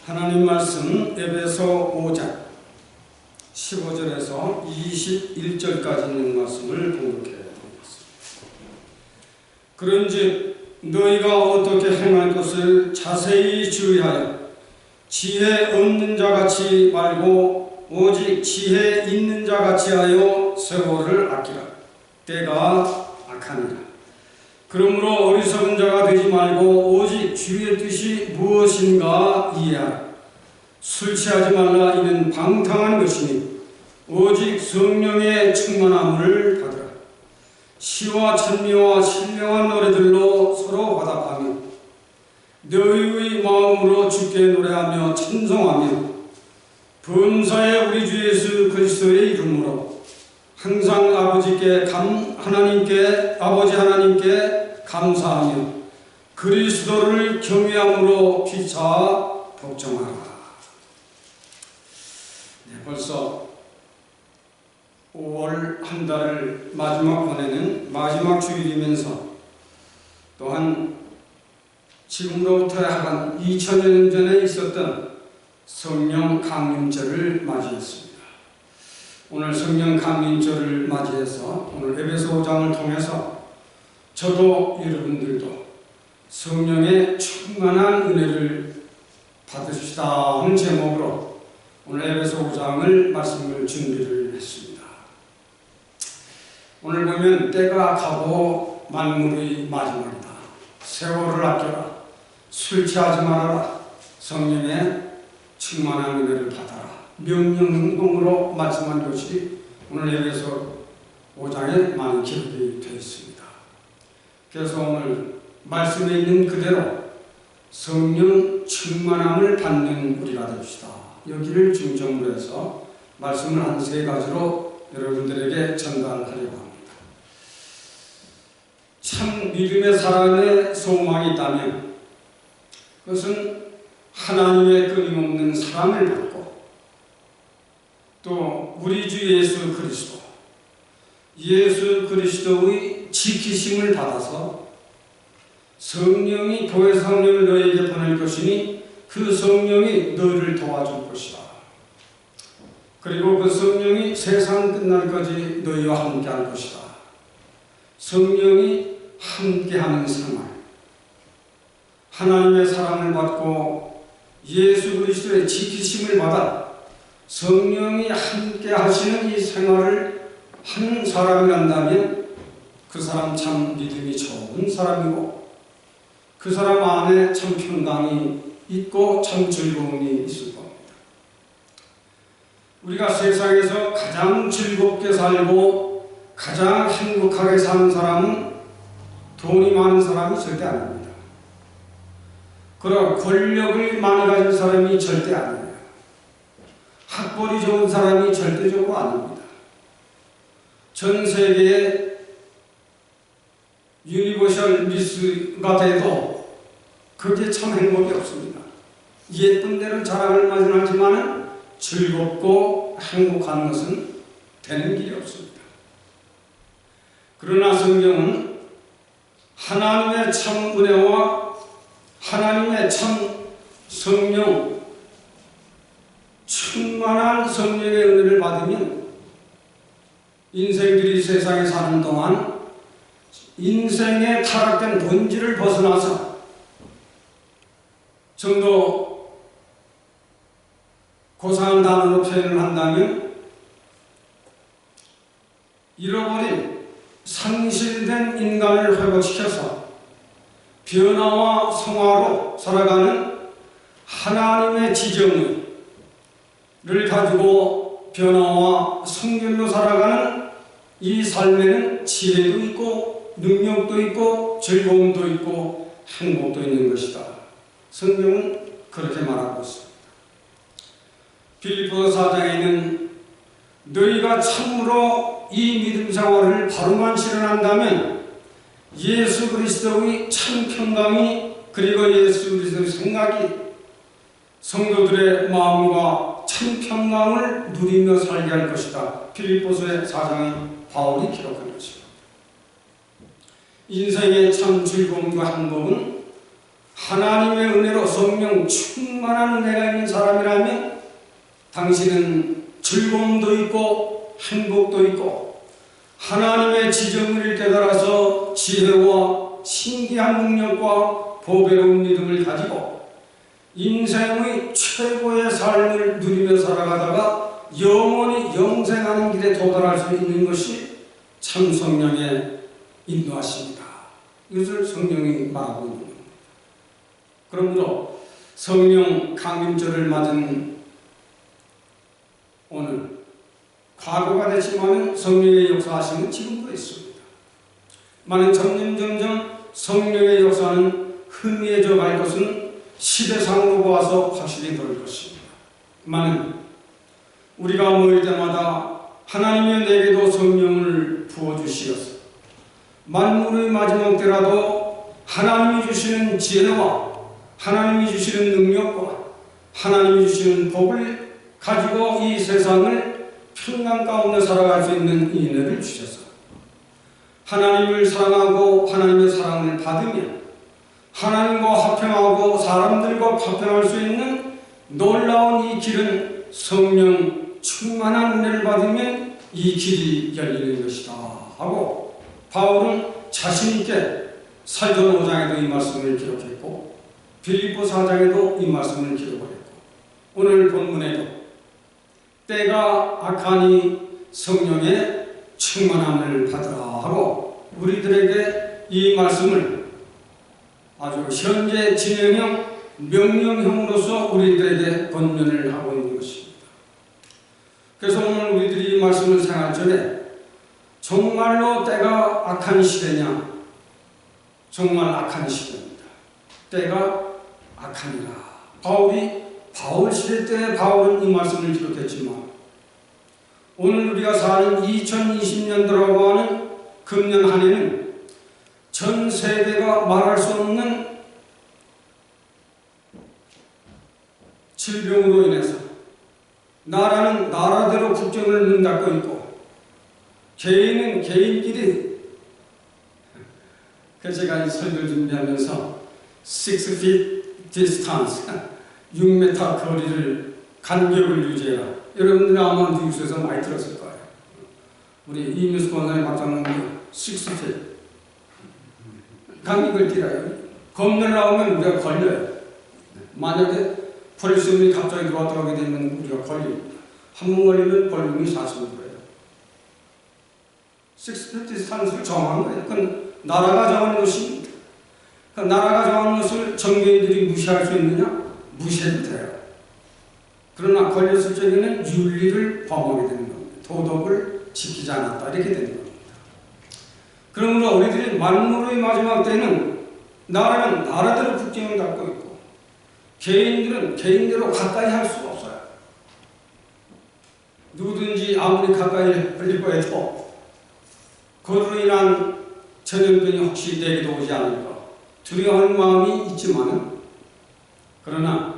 하나님 말씀 에베소 5장 15절에서 21절까지 있는 말씀을 공독해 드리겠습니다. 그런즉 너희가 어떻게 행할 것을 자세히 주의하여 지혜 없는 자같이 말고 오직 지혜 있는 자같이 하여 세월을 아끼라. 때가 악하니라. 그러므로 어리석은 자가 되지 말고 오직 주의 뜻이 무엇인가 이해하라. 술 취하지 말라. 이는 방탕한 것이니 오직 성령의 충만함을 받으라. 시와 찬미와 신령한 노래들로 서로 화답하며 너희의 마음으로 주께 노래하며 찬송하며 범사에 우리 주 예수 그리스도의 이름으로 항상 아버지 하나님께 감사하며 그리스도를 경외함으로 피차 복종하라. 벌써 5월 한 달을 마지막 보내는 마지막 주일이면서 또한 지금로부터 한 2000여 년 전에 있었던 성령 강림절을 맞이했습니다. 오늘 성령 강림절을 맞이해서 오늘 에베소 5장을 통해서 저도 여러분들도 성령의 충만한 은혜를 받으시다 하는 제목으로 오늘 에베소 5장을 말씀을 준비를 했습니다. 오늘 보면 때가 악하고 만물의 마지막이다. 세월을 아껴라. 술 취하지 말아라. 성령의 충만한 은혜를 받아라. 명령행동으로 말씀한 것이 오늘 에베소 5장에 많이 기록이 되어 있습니다. 그래서 오늘 말씀에 있는 그대로 성령 충만함을 받는 우리가 됩시다. 여기를 중점으로 해서 말씀을 한 세 가지로 여러분들에게 전달하려고 합니다. 참 믿음의 사람의 소망이 있다면 그것은 하나님의 끊임없는 사랑을 받고 또 우리 주 예수 그리스도의 지키심을 받아서 성령이 교회 성령을 너에게 보낼 것이니 그 성령이 너를 도와줄 것이다. 그리고 그 성령이 세상 끝날까지 너희와 함께 할 것이다. 성령이 함께하는 생활, 하나님의 사랑을 받고 예수 그리스도의 지키심을 받아 성령이 함께 하시는 이 생활을 하는 사람이란다면 그 사람 참 믿음이 좋은 사람이고 그 사람 안에 참 평강이 있고 참 즐거움이 있을 겁니다. 우리가 세상에서 가장 즐겁게 살고 가장 행복하게 사는 사람은 돈이 많은 사람이 절대 아닙니다. 그리고 권력을 많이 가진 사람이 절대 아니에요. 학벌이 좋은 사람이 절대적으로 아닙니다. 전 세계에 유니버셜 미스가 돼도 그게 참 행복이 없습니다. 예쁜 데는 자랑을 하지만 즐겁고 행복한 것은 되는 길이 없습니다. 그러나 성경은 하나님의 참 은혜와 하나님의 참 성령, 충만한 성령의 은혜를 받으면 인생들이 세상에 사는 동안 인생의 타락된 본질을 벗어나서 좀 더 고상한 단어로 표현을 한다면 잃어버린 상실된 인간을 회복시켜서 변화와 성화로 살아가는 하나님의 지정을 가지고 변화와 성결로 살아가는 이 삶에는 지혜도 있고 능력도 있고 즐거움도 있고 행복도 있는 것이다. 성경은 그렇게 말하고 있습니다. 빌립보서 4장에는 너희가 참으로 이 믿음 생활을 바로만 실현한다면 예수 그리스도의 참 평강이 그리고 예수 그리스도의 생각이 성도들의 마음과 참 평강을 누리며 살게 할 것이다. 빌립보서의 4장에 바울이 기록한 것입니다. 인생의 참 즐거움과 행복은 하나님의 은혜로 성령 충만 충만한 은혜가 있는 사람이라면 당신은 즐거움도 있고 행복도 있고 하나님의 지정을 깨달아서 지혜와 신기한 능력과 보배로운 믿음을 가지고 인생의 최고의 삶을 누리며 살아가다가 영원히 영생하는 길에 도달할 수 있는 것이 참 성령의 인도하십니다. 이것을 성령이 말하고 있는 겁니다. 그러므로 성령 강림절을 맞은 오늘 과거가 됐지만 성령의 역사하심은 지금도 있습니다. 많은 점점 성령의 역사는 흥미해져 갈 것은 시대상으로 보아서 확실히 그럴 것입니다. 많은 우리가 모일 때마다 하나님의 내게도 성령을 부어주시어서 만물의 마지막 때라도 하나님이 주시는 지혜와 하나님이 주시는 능력과 하나님이 주시는 복을 가지고 이 세상을 평강 가운데 살아갈 수 있는 이 은혜를 주셔서 하나님을 사랑하고 하나님의 사랑을 받으며 하나님과 화평하고 사람들과 화평할 수 있는 놀라운 이 길은 성령 충만한 은혜를 받으면 이 길이 열리는 것이다 하고 바울은 자신있게 사도 5장에도 이 말씀을 기록했고 빌립보 4장에도 이 말씀을 기록했고 오늘 본문에도 때가 악하니 성령의 충만함을 받으라 하고 우리들에게 이 말씀을 아주 현재 진행형 명령형으로서 우리들에게 권면을 하고 있는 것입니다. 그래서 오늘 우리들이 이 말씀을 생각할 전에 정말로 때가 악한 시대냐? 정말 악한 시대입니다. 때가 악하니라. 바울 시대 때 바울은 이 말씀을 기록했지만 오늘 우리가 사는 2020년도라고 하는 금년 한 해는 전 세계가 말할 수 없는 질병으로 인해서 나라는 나라대로 국경을 문 닫고 있고 개인은 개인끼리 그래서 제가 이 설교를 준비하면서 6 feet distance 6m 거리를 간격을 유지해라. 여러분들이 아마 뉴스에서 많이 들었을 거예요. 우리 이미수 권사님 박장님이 6 feet 간격을 띠라요. 검열 나오면 우리가 걸려요. 만약에 폴리스홈이 갑자기 들어오게 되면 우리가 걸립니다. 한 번 걸리면 벌금이 40%예요. 6 feet distance를 정한 거예요. 그건 나라가 정하는 것입니다. 그 나라가 정하는 것을 정교인들이 무시할 수 있느냐? 무시해도 돼요. 그러나 걸렸을 적에는 윤리를 범하게 되는 겁니다. 도덕을 지키지 않았다 이렇게 되는 겁니다. 그러므로 우리들이 만물의 마지막 때는 나라는 나라대로 국경을 닫고 있고 개인들은 개인대로 가까이 할 수가 없어요. 누구든지 아무리 가까이 하려고 해도 그로 인한 전염병이 혹시 내게도 오지 않을까 두려워하는 마음이 있지만은 그러나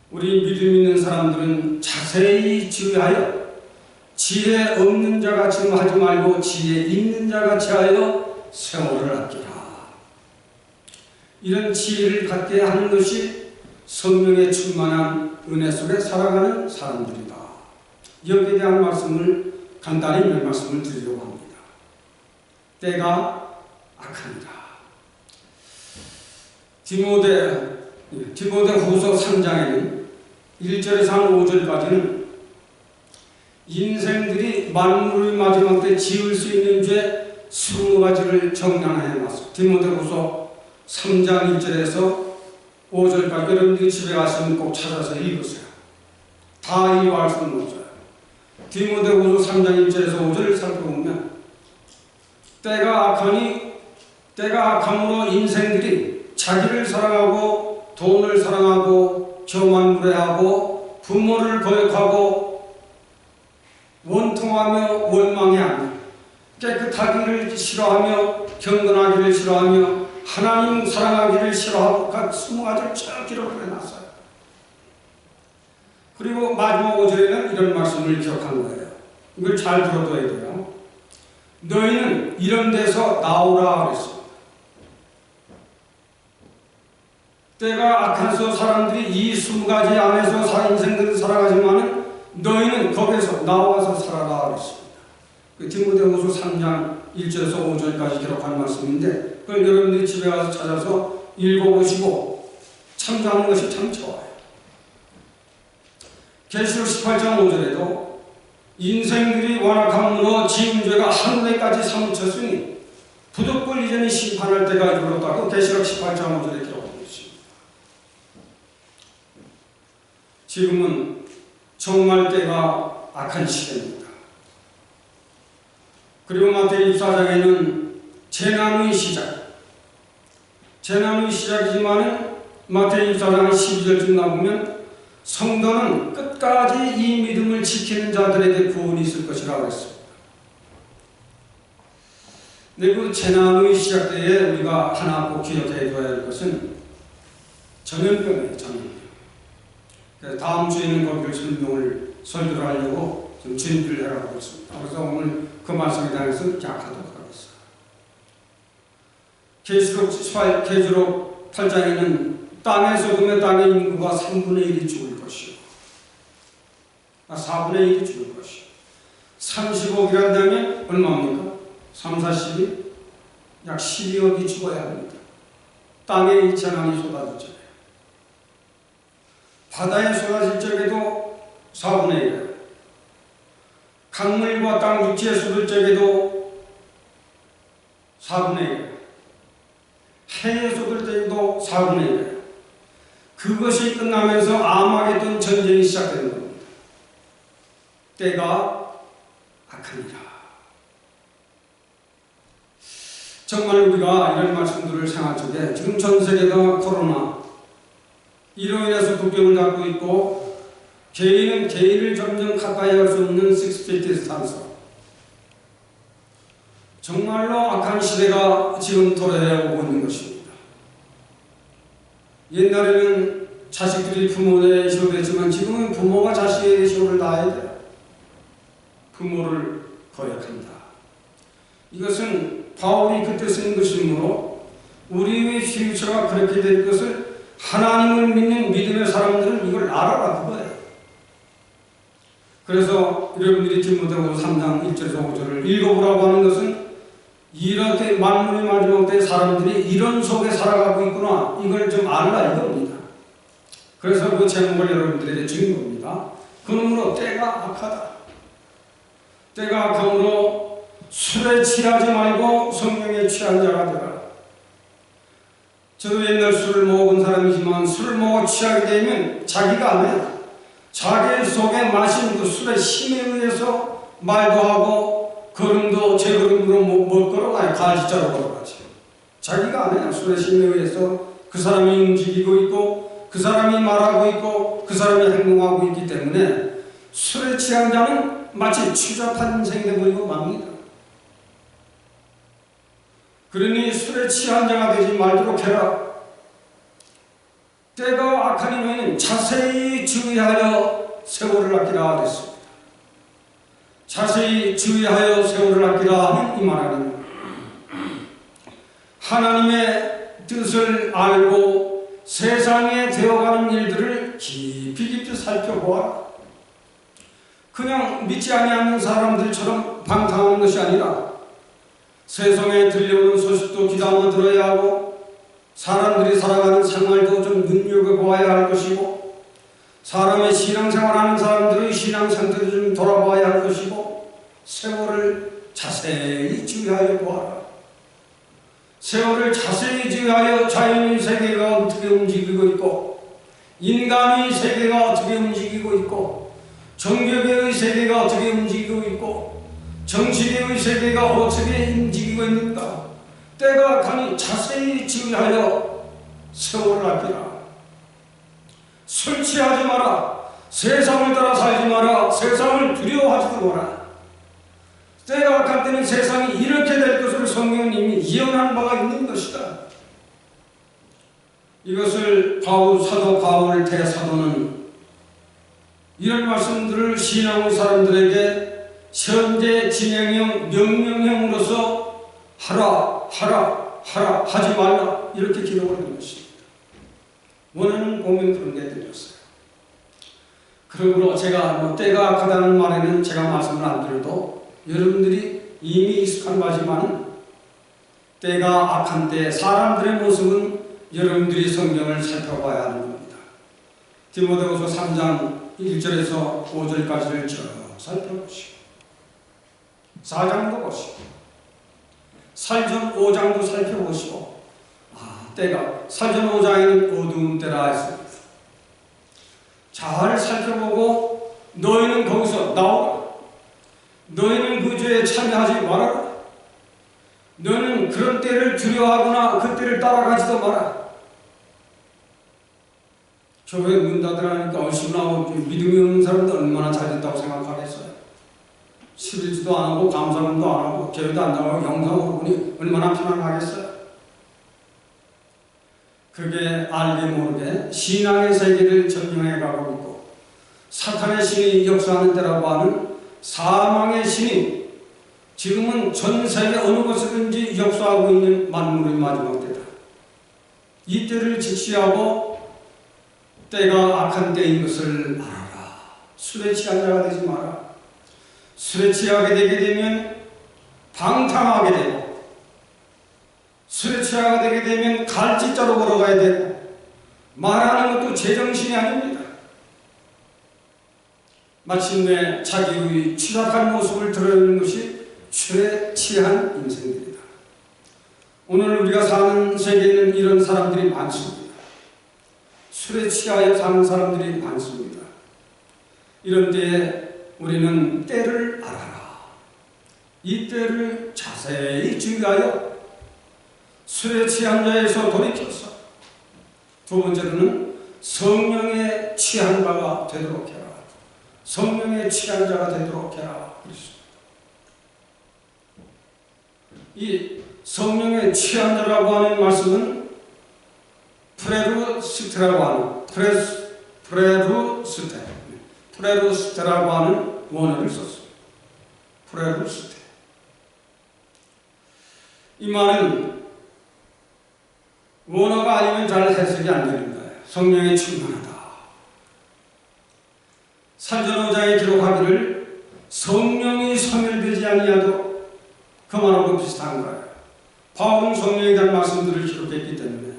우리 믿음 있는 사람들은 자세히 주의하여 지혜 없는 자같이 하지 말고 지혜 있는 자같이 하여 세월을 아끼라. 이런 지혜를 갖게 하는 것이 성령의 충만한 은혜 속에 살아가는 사람들이다. 여기에 대한 말씀을 간단히 몇 말씀을 드리려고 합니다. 때가 악합니다. 디모데후서 3장에는 1절에서 한 5절까지는 인생들이 만물의 마지막 때 지을 수 있는 죄 20가지를 정량해 놨습니다. 디모데후서 3장 1절에서 5절까지 여러분들이 집에 가시면 꼭 찾아서 읽으세요. 다 읽어할 수는 없어요. 디모데후서 3장 1절에서 5절을 살펴보면 때가 악하니 때가 악함으로 인생들이 자기를 사랑하고 돈을 사랑하고 교만무례하고 부모를 거역하고 원통하며 원망해하며 깨끗하기를 싫어하며 경건하기를 싫어하며 하나님 사랑하기를 싫어하고 각 20가지를 쭉 기록을 해놨어요. 그리고 마지막 5절에는 이런 말씀을 기록한 거예요. 이걸 잘 들어둬야 돼요. 너희는 이런 데서 나오라 그랬습니다. 때가 악한서 사람들이 이 20가지 안에서 인생들을 살아가지만은 너희는 거기에서 나와서 살아라 그랬습니다. 그 디모데후서 3장 1절에서 5절까지 기록한 말씀인데 그걸 여러분들이 집에 가서 찾아서 읽어보시고 참조하는 것이 참 좋아요. 계시록 18장 5절에도 인생들이 완악함으로 지은 죄가 하늘에까지 사무쳤으니 부득불 이전에 심판할 때가 이르렀다고 계시록 18장 5절에 기록하고 있습니다. 지금은 정말 때가 악한 시대입니다. 그리고 마태복음 24장에는 재난의 시작이지만 마태복음 24장 12절쯤 나오면 성도는 끝까지 이 믿음을 지키는 자들에게 구원이 있을 것이라고 했습니다. 네, 그 재난의 시작 때에 우리가 하나 꼭 기억해 둬야 할 것은 전염병이에요. 전염병. 그래서 다음 주에는 거기를 설교를 하려고 좀 준비를 해라고 했습니다. 그래서 오늘 그 말씀에 대해서 약하도록 하겠습니다. 계시록 8장에는 땅의 소돔의 땅의 인구가 3분의 1이 죽을 것이요. 4분의 1이 죽을 것이요. 35억이란다면 얼마입니까? 3, 40이 약 12억이 죽어야 합니다. 땅에 이 재난이 쏟아질 적에. 바다에 쏟아질 적에도 4분의 1이에요. 강물과 땅 육지에 쏟을 적에도 4분의 1이에요. 해에 쏟을 때에도 4분의 1이에요. 그것이 끝나면서 아마겟돈 전쟁이 시작되는 겁니다. 때가 악하니라. 정말 우리가 이런 말씀들을 생활 속에 지금 전 세계가 코로나 이로 인해서 국경을 닫고 있고 개인은 개인을 점점 가까이 할 수 없는 6feet 디스턴스. 정말로 악한 시대가 지금 도래해 오고 있는 것입니다. 옛날에는 자식들이 부모의 시험을 했지만 지금은 부모가 자식의 시험을 다해야 돼요. 부모를 거역한다. 이것은 바울이 그때 쓴 것이므로 우리의 퓨처가 그렇게 될 것을 하나님을 믿는 믿음의 사람들은 이걸 알아라 그거예요. 그래서 여러분들이 디모데후서 3장 1절에서 5절을 읽어보라고 하는 것은 이렇게 만물의 마지막 때 사람들이 이런 속에 살아가고 있구나 이걸 좀 알라 이겁니다. 그래서 그 제목을 여러분들에게 주는 겁니다. 그러므로 때가 악하다. 때가 악함으로 술에 취하지 말고 성령에 취한 자가 되라. 저도 옛날 술을 먹은 사람이지만 술을 먹어 취하게 되면 자기가 안 해요. 자기 속에 마신 그 술의 힘에 의해서 말도 하고 걸음도 제 걸음으로 못 걸어가요. 가지자로 걸어가지. 자기가 안 해요. 술의 힘에 의해서 그 사람이 움직이고 있고 그 사람이 말하고 있고 그 사람이 행동하고 있기 때문에 술에 취한 자는 마치 추잡한 인생이 되어버리고 맙니다. 그러니 술에 취한 자가 되지 말도록 해라. 때가 악하니 너희는 자세히 주의하여 세월을 아끼라 됐습니다. 자세히 주의하여 세월을 아끼라 하는 이 말입니다. 하나님의 뜻을 알고 세상에 되어가는 일들을 깊이 살펴보아라. 그냥 믿지 아니하는 사람들처럼 방탕하는 것이 아니라 세상에 들려오는 소식도 귀담아 들어야 하고 사람들이 살아가는 생활도 좀 눈여겨보아야 할 것이고 사람의 신앙생활하는 사람들의 신앙 상태도 좀 돌아봐야 할 것이고 세월을 자세히 주의하여 보아라. 세월을 자세히 주의하여 자연의 세계가 어떻게 움직이고 있고 인간의 세계가 어떻게 움직이고 있고 종교계의 세계가 어떻게 움직이고 있고 정치계의 세계가 어떻게 움직이고 있는가 때가 악하니 자세히 주의하여 세월을 아끼라. 술 취하지 마라. 세상을 따라 살지 마라. 세상을 두려워하지도 마라. 때가 악할 때는 세상이 이렇게 될 것을 성경은 이미 예언한 바가 있는 것이다. 이것을 사도 바울 대사도는 이런 말씀들을 신앙의 사람들에게 현재 진행형 명령형으로서 하라 하지 말라 이렇게 기록을 한 것입니다. 원하는 보면 그런 게 들렸어요. 그러므로 제가 때가 악하다는 말에는 제가 말씀을 안 드려도 여러분들이 이미 익숙한 바지만 때가 악한 때 사람들의 모습은 여러분들이 성경을 살펴봐야 하는 겁니다. 디모데후서 3장 1절에서 5절까지를 쭉 살펴보시고 4장도 보시고 살전 5장도 살펴보시고 때가 살전 5장에는 어두운 때라 했습니다. 잘 살펴보고 너희는 거기서 나오라. 너희는 그 죄에 참여하지 말아라. 너는 그런 때를 두려워하거나 그 때를 따라가지도 마라. 교회 문 닫으라니까 얼씨구나 믿음이 없는 사람들 얼마나 잘 됐다고 생각하겠어요. 11주도 안 하고 감사문도 안 하고 교회도 안 나가고 영상으로 보니 얼마나 편안하겠어요. 그게 알게 모르게 신앙의 세계를 점령해 가고 있고 사탄의 신이 역사하는 때라고 하는 사망의 신이 지금은 전 세계 어느 곳이든지 역사하고 있는 만물의 마지막 때다. 이 때를 직시하고 때가 악한 때인 것을 알아라. 술에 취한 자가 되지 마라. 술에 취하게 되게 되면 방탕하게 되고 술에 취하게 되게 되면 갈짓자로 걸어가야 되고 말하는 것도 제정신이 아닙니다. 마침내 자기의 취약한 모습을 드러내는 것이 술에 취한 인생들이다. 오늘 우리가 사는 세계에는 이런 사람들이 많습니다. 술에 취하여 사는 사람들이 많습니다. 이런 때에 우리는 때를 알아라. 이 때를 자세히 주의하여 술에 취한 자에서 돌이켜서 두 번째로는 성령에 취한 바가 되도록 해라. 성령에 취한 자가 되도록 해라. 그렇습니다. 이 성령에 취한 자라고 하는 말씀은 프레루스테라고 하는 프레루스테라고 하는 원어를 썼습니다. 프레루스테. 이 말은 원어가 아니면 잘 해석이 안 됩니다. 성령에 충만하다. 살전 5장에 기록하기를 성령이 소멸되지 아니하도록 그 말하고 비슷한 거예요. 바울은 성령에 대한 말씀들을 기록했기 때문에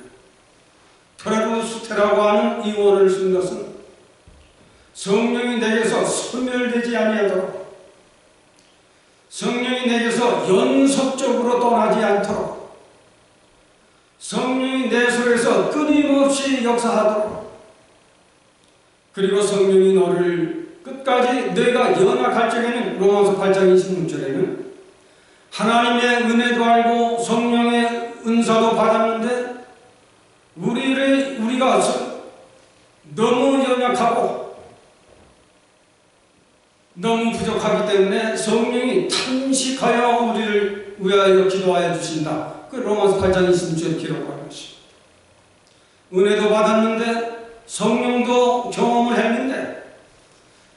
프레루스테라고 하는 이 원어를 쓴 것은 성령이 내게서 소멸되지 아니하도록 성령이 내게서 연속적으로 떠나지 않도록 성령이 내 속에서 끊임없이 역사하도록 그리고 성령이 너를 끝까지 내가 연약할 적에는 로마서 8장 26절에는 하나님의 은혜도 알고 성령의 은사도 받았는데 우리가 너무 연약하고 너무 부족하기 때문에 성령이 탄식하여 우리를 위하여 기도하여 주신다. 그 로마서 8장 26절에 기록하는 것입니다. 은혜도 받았는데 성령도 경험을 했는데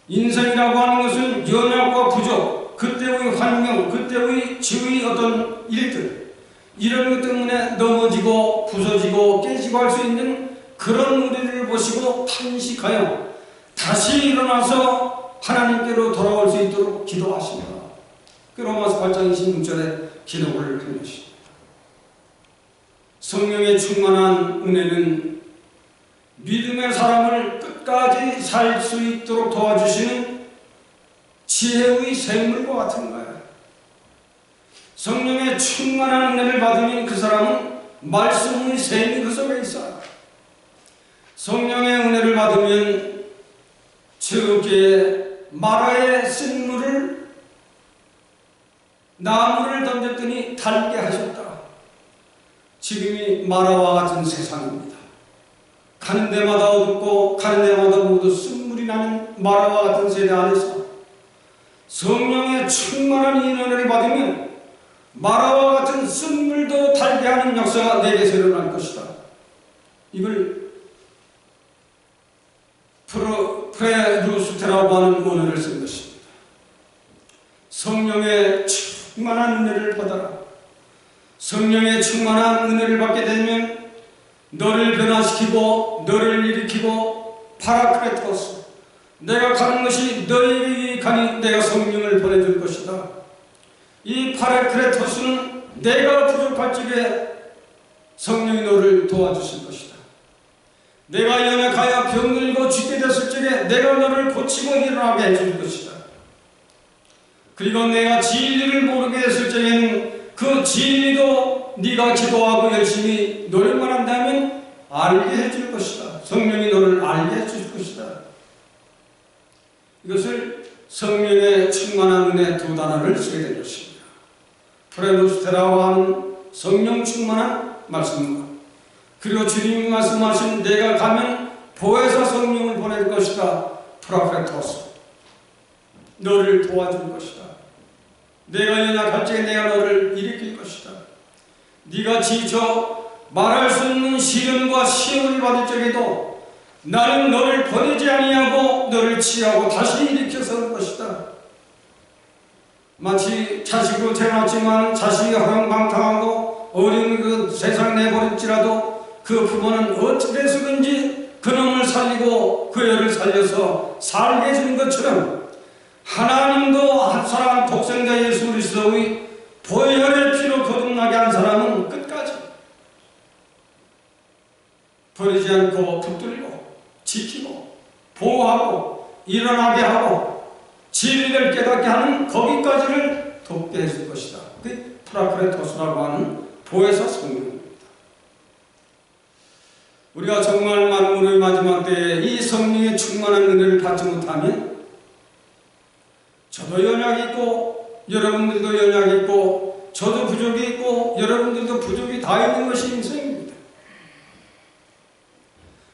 인생이라고 하는 것은 연약과 부족, 그때의 환경, 그때의 지의 어떤 일들 이런 것 때문에 넘어지고 부서지고 깨지고 할 수 있는 그런 우리를 보시고 탄식하여 다시 일어나서 하나님께로 돌아올 수 있도록 기도하십니다. 그 로마서 8장 26절에 기록을 한 것입니다. 성령의 충만한 은혜는 믿음의 사람을 끝까지 살 수 있도록 도와주시는 지혜의 샘물과 같은 거예요. 성령의 충만한 은혜를 받으면 그 사람은 말씀의 샘이 그 속에 있어요. 성령의 은혜를 받으면 저기에 마라에 쓴 물을 나무를 던졌더니 달게 하셨다. 지금이 마라와 같은 세상입니다. 가는 데마다 어둡고 가는 데마다 모두 쓴물이 나는 마라와 같은 세대 안에서 성령의 충만한 은혜를 받으면 마라와 같은 쓴물도 달게 하는 역사가 내게서 일어날 것이다. 이걸 프레루스테라고 하는 원어를 쓴 것입니다. 성령의 충만한 은혜를 받아라. 성령의 충만한 은혜를 받게 되면 너를 변화시키고 너를 일으키고 파라크레토스, 내가 가는 것이 너에게 가니 내가 성령을 보내줄 것이다. 이 파라크레토스는 내가 부족할 적에 성령이 너를 도와주실 것이다. 내가 연약하여 병들고 죽게 됐을 적에 내가 너를 고치고 일어나게 해줄 것이다. 그리고 내가 진리를 모르게 됐을 적에는 그 진리도 네가 기도하고 열심히 노력만 한다면 알게 해줄 것이다. 성령이 너를 알게 해줄 것이다. 이것을 성령의 충만한 은혜 두 단어를 쓰게 된 것입니다. 프레누스테라고 하는 성령 충만한 말씀과, 그리고 주님이 말씀하신 내가 가면 보혜사 성령을 보낼 것이다. 프라크레토스, 너를 도와줄 것이다. 내가 연약할 적에 내가 너를 일으킬 것이다. 네가 지쳐 말할 수 없는 시련과 시험을 받을 적에도 나는 너를 버리지 아니하고 너를 치유하고 다시 일으켜 세울 것이다. 마치 자식으로 태어났지만 자식이 허용방탕하고 어려운 그 세상에 내버릴지라도 그 부모는 어떻게 해서든지 그놈을 살리고 그 애를 살려서 살게 해주는 것처럼, 하나님도 한 사람 독생자 예수 그리스도의 보혈의 피로 거듭나게 한 사람은 끝까지 버리지 않고 붙들고 지키고 보호하고 일어나게 하고 진리를 깨닫게 하는 거기까지를 돕게 해줄 것이다. 그게 프라크레토스라고 하는 보혜사 성령입니다. 우리가 정말 만물의 마지막 때에 이 성령의 충만한 은혜를 받지 못하면 저도 연약이 있고 여러분들도 연약이 있고 저도 부족이 있고 여러분들도 부족이 다 있는 것이 인생입니다.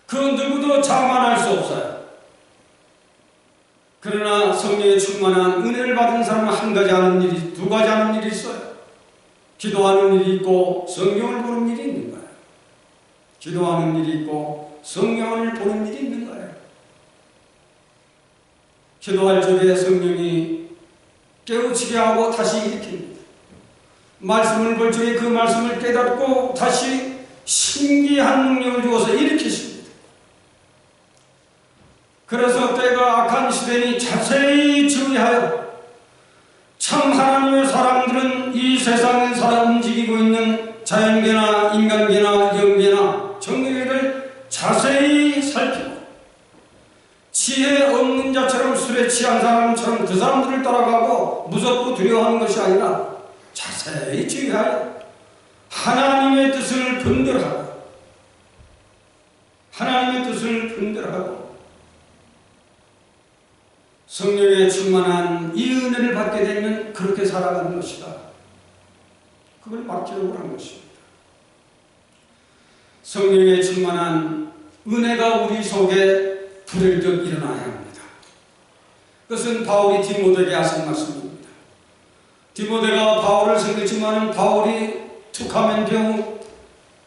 그 누구도 자만할 수 없어요. 그러나 성령의 충만한 은혜를 받은 사람은 한 가지 하는 일이, 두 가지 하는 일이 있어요. 기도하는 일이 있고 성경을 보는 일이 있는 거예요. 기도하는 일이 있고 성경을 보는 일이 있는 거예요. 기도할 적에 성령이 깨우치게 하고 다시 일으킵니다. 말씀을 볼 적에 그 말씀을 깨닫고 다시 신기한 능력을 주어서 일으키십니다. 그래서 때가 악한 시대니 자세히 주의하여, 참 하나님의 사람들은 이 세상에 살아 움직이고 있는 자연계나 인간계나 영계나 정계를 자세히 살피고, 지혜 없는 자처럼 술에 취한 사람처럼 그 사람들을 따라가고 무섭고 두려워하는 것이 아니라 자세히 주의하여 하나님의 뜻을 분별하고, 하나님의 뜻을 분별하고 성령의 충만한 이 은혜를 받게 되면 그렇게 살아가는 것이다. 그걸 막기록을 한 것입니다. 성령의 충만한 은혜가 우리 속에 불을 듯 일어나야 합니다. 그것은 바울이 디모데에게 하신 말씀입니다. 디모데가 바울을 생겼지만 바울이 툭하면 병,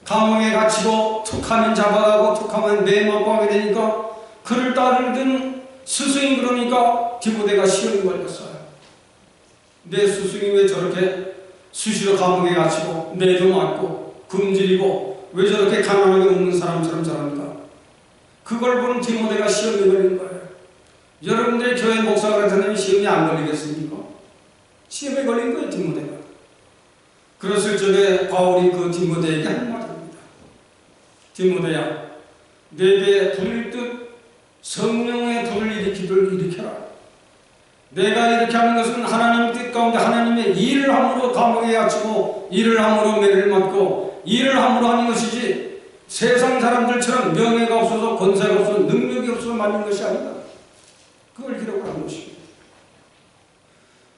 감옥에 갇히고 툭하면 잡아가고 툭하면 매맞고 하게 되니까 그를 따르던 스승이 그러니까 디모데가 시험이 걸렸어요. 내 스승이 왜 저렇게 수시로 감옥에 갇히고 매도 맞고 굶주리고 왜 저렇게 가난하게 먹는 사람처럼 저럽니까? 그걸 보는 디모데가 시험이 걸린 거예요. 여러분들의 교회 목사가 그랬다면 시험이 안 걸리겠습니까? 시험에 걸린 거예요, 디모데가. 그랬을 적에 바울이 그 디모데에게 한 말입니다. 디모데야, 내게 불일 듯 성령의 불을 일으켜라. 내가 이렇게 하는 것은 하나님 뜻 가운데 하나님의 일을 함으로 감옥에 갇히고 일을 함으로 매를 맞고 일을 함으로 하는 것이지 세상 사람들처럼 명예가 없어서 권세가 없어서 능력이 없어서 만든 것이 아니다. 그걸 기록한 것입니다.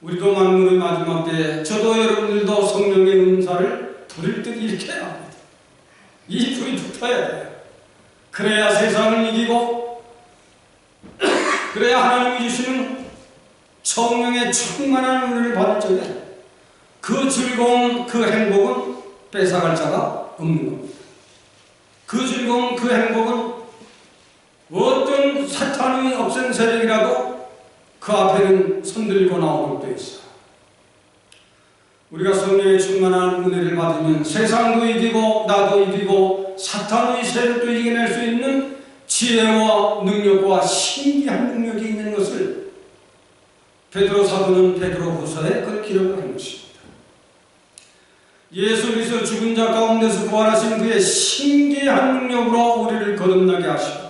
우리도 만물의 마지막 때에 저도 여러분들도 성령의 은사를 불일 듯 일으켜야 합니다. 이 불이 붙어야 돼요. 그래야 세상을 이기고 그래야 하나님이 주시는 성령의 충만한 은혜를 받을 적에 그 즐거움, 그 행복은 뺏어갈 자가 없는 겁니다. 그 즐거움, 그 행복은 어떤 사탄이 없앤 세력이라도 그 앞에는 손들고 나오도록 되어 있어요. 우리가 성령의 충만한 은혜를 받으면 세상도 이기고 나도 이기고 사탄의 세력도 이겨낼 수 있는 지혜와 능력과 신기한 능력이 있는 것을 베드로 사도는 베드로후서에 그걸 기록한 것입니다. 예수 그리스도 죽은 자 가운데서 부활하신 그의 신기한 능력으로 우리를 거듭나게 하시고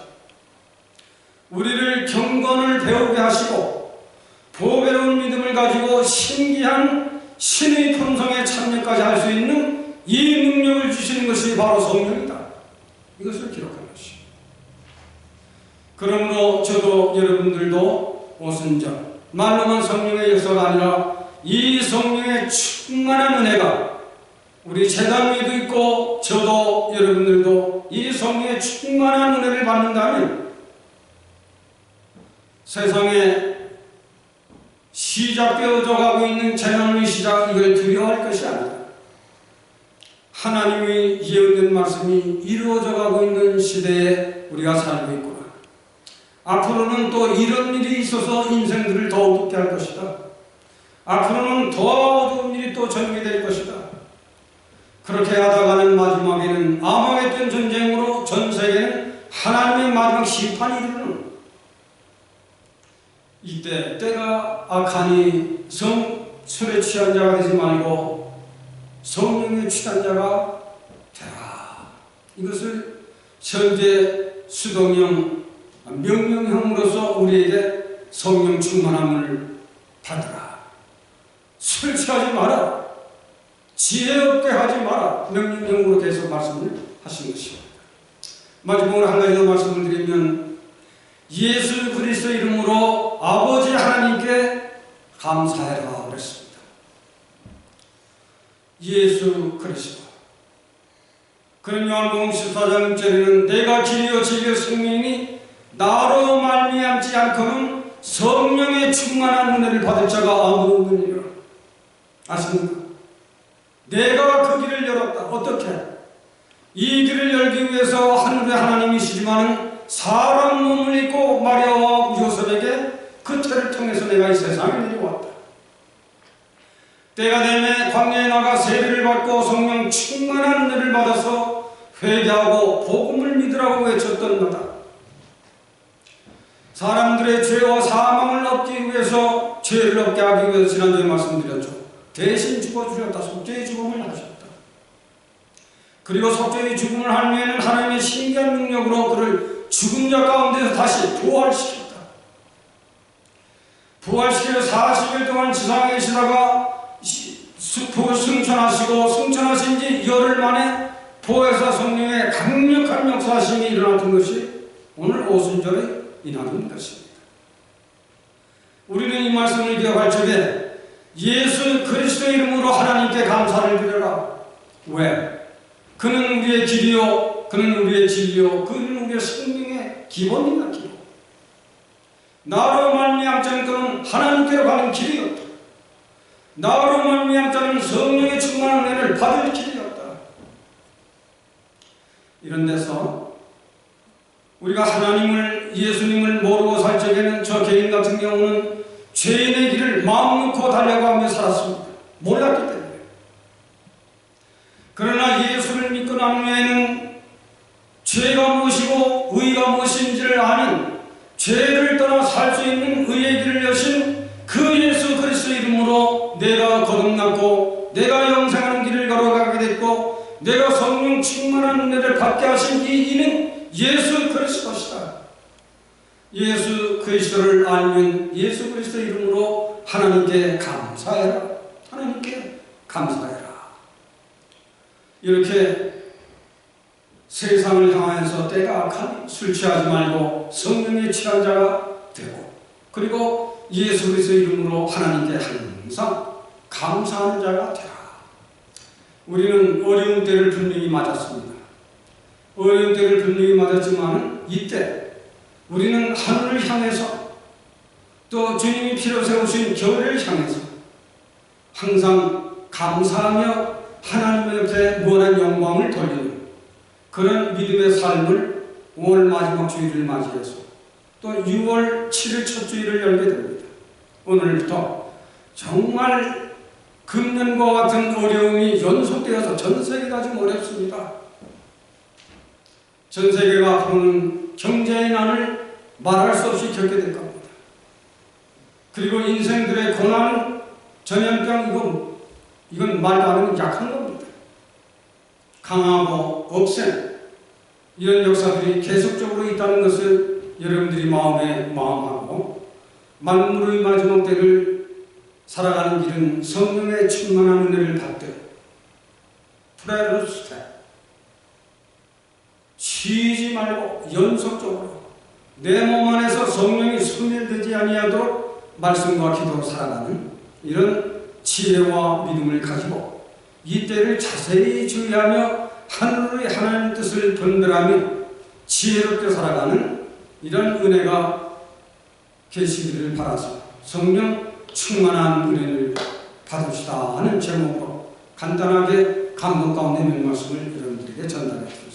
우리를 경건을 배우게 하시고 보배로운 믿음을 가지고 신기한 신의 품성에 참여까지 할 수 있는 이 능력을 주시는 것이 바로 성령이다. 이것을 기록한 것입니다. 그러므로 저도 여러분들도 오순절 말로만 성령의 역사가 아니라 이 성령의 충만한 은혜가 우리 재단 위에도 있고 저도 여러분들도 이 성령의 충만한 은혜를 받는다면 세상에 시작되어져 가고 있는 재난의 시작 이걸 두려워할 것이 아니다. 하나님의 예언된 말씀이 이루어져 가고 있는 시대에 우리가 살고 있구나. 앞으로는 또 이런 일이 있어서 인생들을 더 어둡게 할 것이다. 앞으로는 더 어두운 일이 또 전개될 것이다. 그렇게 하다가는 마지막에는 아마겟돈 전쟁으로 전 세계는 하나님의 마지막 심판이 이르는 이때 때가 악하니 술에 취한 자가 되지 말고 성령에 취한 자가 되라. 이것을 현재 수동형 명령형으로서 우리에게 성령 충만함을 받으라. 술 취하지 마라. 지혜 없게 하지 마라. 명령형으로 계속 말씀을 하신 것입니다. 마지막으로 한 가지 더 말씀을 드리면 예수 그리스도 이름으로 아버지 하나님께 감사해라 그랬습니다. 예수 그리스도. 그런 요한복음 14장 6절에는 내가 길이요 진리요 생명이니 나로 말미암지 않고는 성령의 충만한 은혜를 받을 자가 아무도 없느니라. 아십니까? 내가 그 길을 열었다. 어떻게? 이 길을 열기 위해서 하늘의 하나님이시지만 사람 몸을 입고 마리아와 요셉에게 그 태를 통해서 내가 이 세상에 내려왔다. 때가 되매 광야에 나가 세례를 받고 성령 충만한 은혜를 받아서 회개하고 복음을 믿으라고 외쳤던 나다. 사람들의 죄와 사망을 얻기 위해서 죄를 얻게 하기 위해서 지난주에 말씀드렸죠. 대신 죽어주셨다. 속죄의 죽음을 하셨다. 그리고 속죄의 죽음을 한 후에는 하나님의 신기한 능력으로 그를 죽은 자 가운데서 다시 부활시켰다. 부활시켜서 40일 동안 지상에 계시다가 승천하시고 승천하신 지 열흘 만에 보혜사 성령의 강력한 역사하심이 일어났던 것이 오늘 오순절에 일어나는 것입니다. 우리는 이 말씀을 기억할 적에 예수 그리스도의 이름으로 하나님께 감사를 드려라. 왜? 그는 우리의 길이요, 그는 우리의 진리요, 그는 우리의 생명의 기본이다. 기본. 나로 말미암지 않고는 하나님께로 가는 길이었다. 나로 말미암지 않은 성령의 충만한 은혜를 받을 길이었다. 이런 데서 우리가 하나님을, 예수님을 모르고 살 적에는 저 개인 같은 경우는 죄인의 길을 마음 놓고 달려가며 살았습니다. 몰랐기 때문에. 그러나 예수를 믿고 난 후에는 죄가 무엇이고 의가 무엇인지를 아는 죄를 떠나 살 수 있는 의의 길을 여신 그 예수 그리스도 이름으로 내가 거듭났고 내가 영생하는 길을 걸어가게 됐고 내가 성령 충만한 은혜를 받게 하신 이 이는 예수 그리스도시다. 예수 그리스도를 알면 예수 그리스도 이름으로 하나님께 감사해라. 하나님께 감사해라. 이렇게 세상을 향해서 때가 악하니 술 취하지 말고 성령에 취한 자가 되고 그리고 예수 그리스도 이름으로 하나님께 항상 감사하는 자가 되라. 우리는 어려운 때를 분명히 맞았습니다. 어려운 때를 분명히 맞았지만 이때 우리는 하늘을 향해서 또 주님이 피로 세우신 교회를 향해서 항상 감사하며 하나님 옆에 무한한 영광을 돌리는 그런 믿음의 삶을 5월 마지막 주일을 맞이해서 또 6월 7일 첫 주일을 열게 됩니다. 오늘부터 정말 금년과 같은 어려움이 연속되어서 전 세계가 좀 어렵습니다. 전 세계가 앞으로는 경제의 난을 말할 수 없이 겪게 될 겁니다. 그리고 인생들의 고난, 전염병, 이건 말도 안 하면 약한 겁니다. 강하고 억센 이런 역사들이 계속적으로 있다는 것을 여러분들이 마음하고 만물의 마지막 때를 살아가는 길은 성령의 충만한 은혜를 받되 프레르스테 쉬지 말고 연속적으로 내 몸 안에서 성령이 소멸되지 아니하도록 말씀과 기도로 살아가는 이런 지혜와 믿음을 가지고 이 때를 자세히 주의하며 하늘의 하나님의 뜻을 분별하며 지혜롭게 살아가는 이런 은혜가 계시기를 바라서 성령 충만한 은혜를 받읍시다 하는 제목으로 간단하게 감동 가운데 있는 말씀을 여러분들에게 전달해 드렸습니다.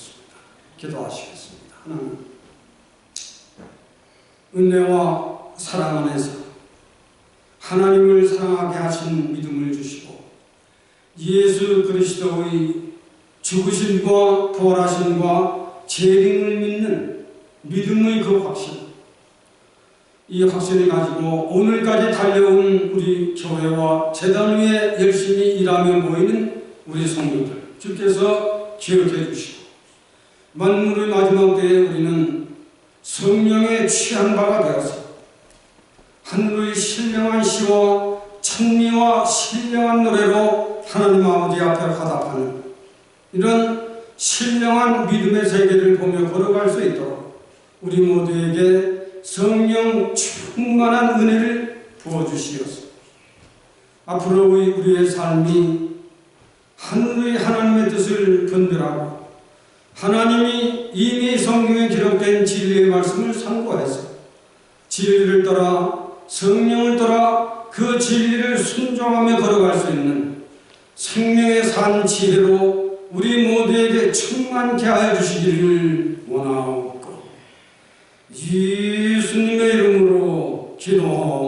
기도하시겠습니다. 하나님, 은혜와 사랑 안에서 하나님을 사랑하게 하신 믿음을 주시고 예수 그리스도의 죽으심과 부활하심과 재림을 믿는 믿음의 그 확신, 이 확신을 가지고 오늘까지 달려온 우리 교회와 재단 위에 열심히 일하며 모이는 우리 성도들 주께서 기억해 주시고 만물의 마지막 때에 우리는 성령에 취한 바가 되어서 하늘의 신령한 시와 찬미와 신령한 노래로 하나님 아버지 앞에 화답하는 이런 신령한 믿음의 세계를 보며 걸어갈 수 있도록 우리 모두에게 성령 충만한 은혜를 부어주시옵소서. 앞으로의 우리의 삶이 하늘의 하나님의 뜻을 분별하고 하나님이 이미 성경에 기록된 진리의 말씀을 상고해서 진리를 따라 성령을 따라 그 진리를 순종하며 걸어갈 수 있는 생명의 산 지혜로 우리 모두에게 충만케 하여 주시기를 원하옵고 예수님의 이름으로 기도하옵나이다.